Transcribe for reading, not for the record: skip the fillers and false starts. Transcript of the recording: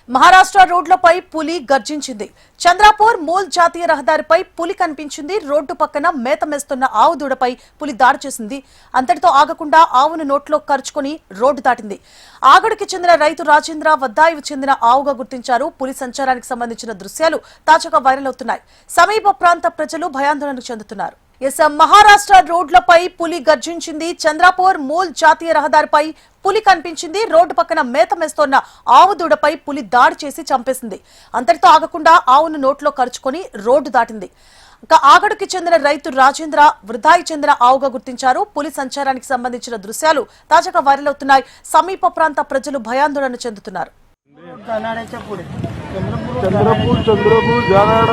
మహారాష్ట్ర రోడ్లపై పులి గర్జించింది. చంద్రాపూర్ మూల్ జాతీయ రహదారిపై పులి కనిపించింది. రోడ్డు పక్కన మేత మేస్తున్న ఆవు దూడపై పులి దాడి చేసింది. అంతటితో ఆగకుండా ఆవును నోట్లో కరుచుకొని రోడ్డు దాటింది. ఆగడుకి చెందిన రైతు రాజేంద్ర వద్దాయికి చెందిన ఆవుగా గుర్తించారు. పులి సంచారానికి సంబంధించిన దృశ్యాలు తాజాగా వైరల్ అవుతున్నాయి. సమీప ప్రాంత ప్రజలు భయాందోళనకు చెందుతున్నారు. మహారాష్ట్ర రోడ్లపై పులి గర్జించింది. చంద్రాపూర్ మూల్ జాతీయ రహదారిపై పులి కనిపించింది. రోడ్డు పక్కన మేత మేస్తోన్న ఆవు దూడపై పులి దాడి చేసి చంపేసింది. అంతటితో ఆగకుండా ఆవును నోట్లో కరుచుకొని రోడ్డు దాటింది. ఆగడుకి చెందిన రైతు రాజేంద్ర వృధాయి చెందిన ఆవుగా గుర్తించారు. పులి సంచారానికి సంబంధించిన దృశ్యాలు తాజాగా వైరల్ అవుతున్నాయి. సమీప ప్రాంత ప్రజలు భయాందోళన చెందుతున్నారు. चंद्रपूर जाना